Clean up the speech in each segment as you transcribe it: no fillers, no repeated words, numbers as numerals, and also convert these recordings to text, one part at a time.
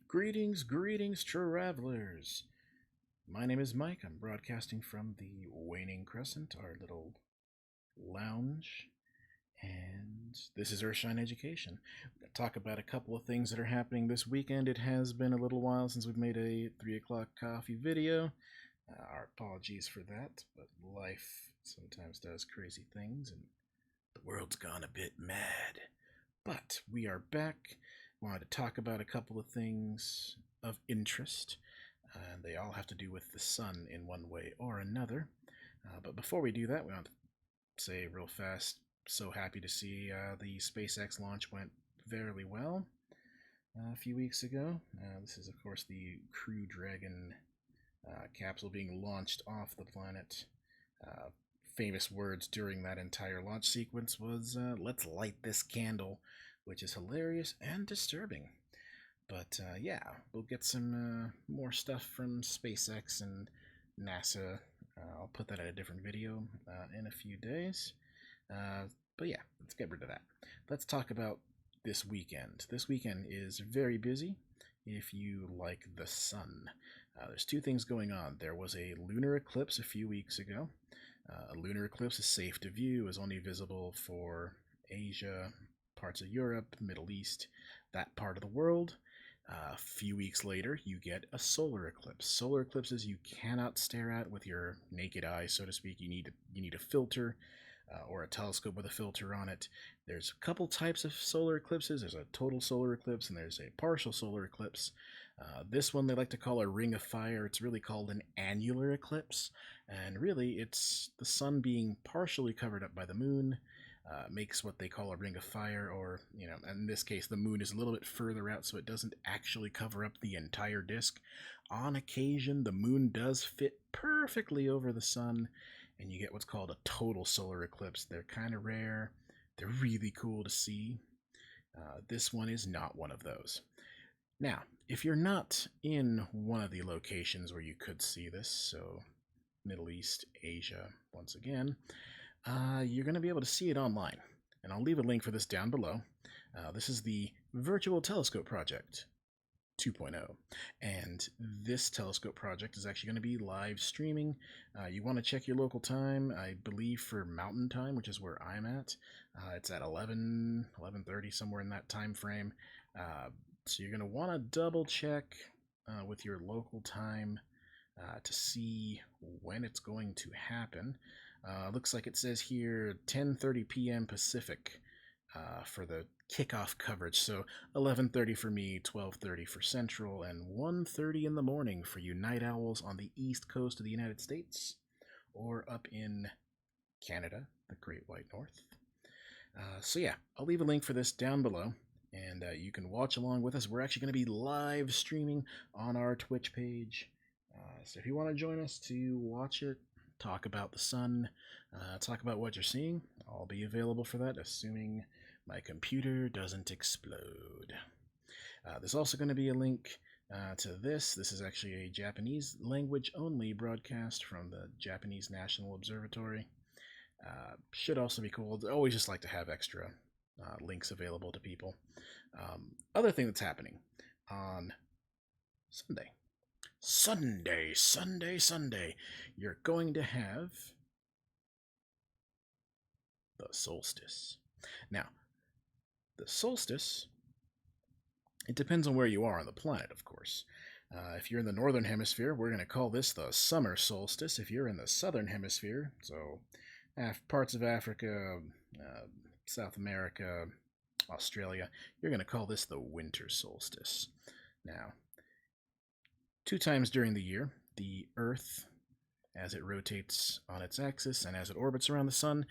Greetings, travelers. My name is Mike. I'm broadcasting from the Waning Crescent, our little lounge, and this is Earthshine Education. We're going to talk about a couple of things that are happening this weekend. It has been a little while since we've made a 3 o'clock coffee video. Our apologies for that, but life sometimes does crazy things, and the world's gone a bit mad. But we are back. Wanted to talk about a couple of things of interest, and they all have to do with the sun in one way or another. But before we do that, we want to say real fast, so happy to see the SpaceX launch went very well a few weeks ago. This is, of course, the Crew Dragon capsule being launched off the planet. Famous words during that entire launch sequence was, let's light this candle, which is hilarious and disturbing. But yeah, we'll get some more stuff from SpaceX and NASA. I'll put that in a different video in a few days. But yeah, let's get rid of that. Let's talk about this weekend. This weekend is very busy if you like the sun. There's two things going on. There was a lunar eclipse a few weeks ago. A lunar eclipse is safe to view, is only visible for Asia, parts of Europe, Middle East, that part of the world. A few weeks later, you get a solar eclipse. Solar eclipses you cannot stare at with your naked eye, so to speak. You need a filter or a telescope with a filter on it. There's a couple types of solar eclipses. There's a total solar eclipse and there's a partial solar eclipse. This one they like to call a ring of fire. It's really called an annular eclipse, and really it's the sun being partially covered up by the moon. Makes what they call a ring of fire, or, in this case, the moon is a little bit further out, so it doesn't actually cover up the entire disk. On occasion, the moon does fit perfectly over the sun, and you get what's called a total solar eclipse. They're kind of rare. They're really cool to see. This one is not one of those. Now, if you're not in one of the locations where you could see this, so Middle East, Asia, once again, you're going to be able to see it online. And I'll leave a link for this down below. This is the Virtual Telescope Project 2.0. And this telescope project is actually going to be live streaming. You want to check your local time, I believe for Mountain Time, which is where I'm at. It's at 11:30, somewhere in that time frame. So you're going to want to double check with your local time to see when it's going to happen. Looks like it says here 10:30 p.m. Pacific for the kickoff coverage. So 11:30 for me, 12:30 for Central, and 1:30 in the morning for you night owls on the east coast of the United States or up in Canada, the Great White North. So yeah, I'll leave a link for this down below, and you can watch along with us. We're actually going to be live streaming on our Twitch page. So if you want to join us to watch it, talk about the sun, talk about what you're seeing, I'll be available for that, assuming my computer doesn't explode. There's also going to be a link to this. This is actually a Japanese language only broadcast from the Japanese National Observatory. Should also be cool. I always just like to have extra links available to people. Other thing that's happening on Sunday, you're going to have the solstice. Now, the solstice, it depends on where you are on the planet, of course. If you're in the northern hemisphere, we're going to call this the summer solstice. If you're in the southern hemisphere, so parts of Africa, South America, Australia, you're going to call this the winter solstice. Now, 2 times during the year, the Earth, as it rotates on its axis and as it orbits around the sun,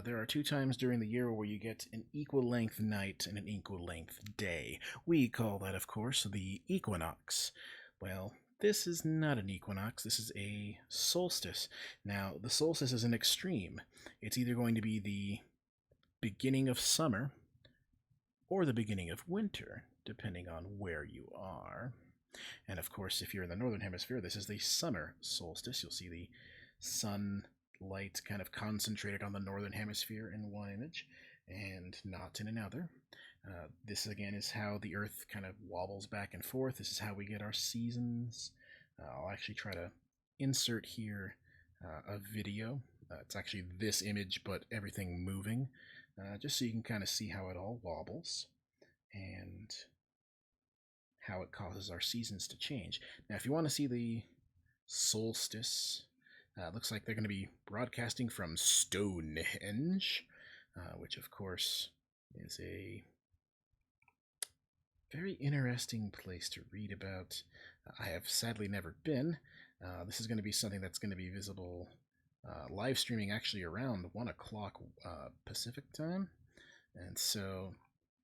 there are 2 times during the year where you get an equal length night and an equal length day. We call that, of course, the equinox. Well, this is not an equinox, this is a solstice. Now, the solstice is an extreme. It's either going to be the beginning of summer or the beginning of winter, depending on where you are. And of course, if you're in the northern hemisphere, this is the summer solstice. You'll see the sunlight kind of concentrated on the northern hemisphere in one image and not in another. This again is how the Earth kind of wobbles back and forth. This is how we get our seasons. I'll actually try to insert here a video. It's actually this image, but everything moving, just so you can kind of see how it all wobbles and how it causes our seasons to change. Now, if you want to see the solstice, looks like they're going to be broadcasting from Stonehenge, which of course is a very interesting place to read about. I have sadly never been. This is going to be something that's going to be visible live streaming actually around 1 o'clock Pacific time. And so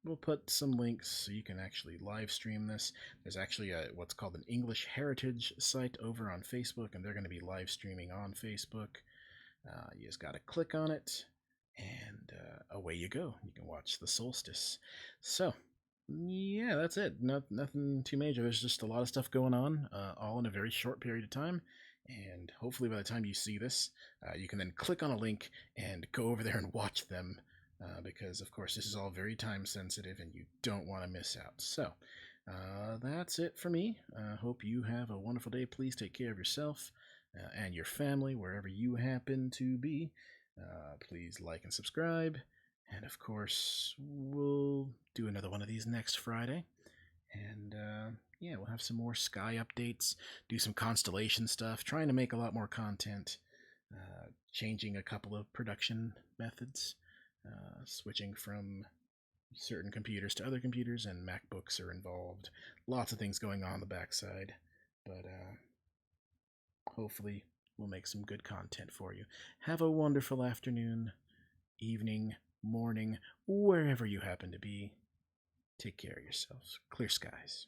we'll put some links so you can actually live stream this. There's actually what's called an English Heritage site over on Facebook, and they're going to be live streaming on Facebook. You just got to click on it, and away you go. You can watch the solstice. So, yeah, that's it. Nothing too major. There's just a lot of stuff going on, all in a very short period of time. And hopefully by the time you see this, you can then click on a link and go over there and watch them. Because, of course, this is all very time sensitive and you don't want to miss out. So, that's it for me. Hope you have a wonderful day. Please take care of yourself and your family wherever you happen to be. Please like and subscribe. And, of course, we'll do another one of these next Friday. And, yeah, we'll have some more sky updates, do some constellation stuff, trying to make a lot more content, changing a couple of production methods. Switching from certain computers to other computers, and MacBooks are involved. Lots of things going on the backside, but hopefully we'll make some good content for you. Have a wonderful afternoon, evening, morning, wherever you happen to be. Take care of yourselves. Clear skies.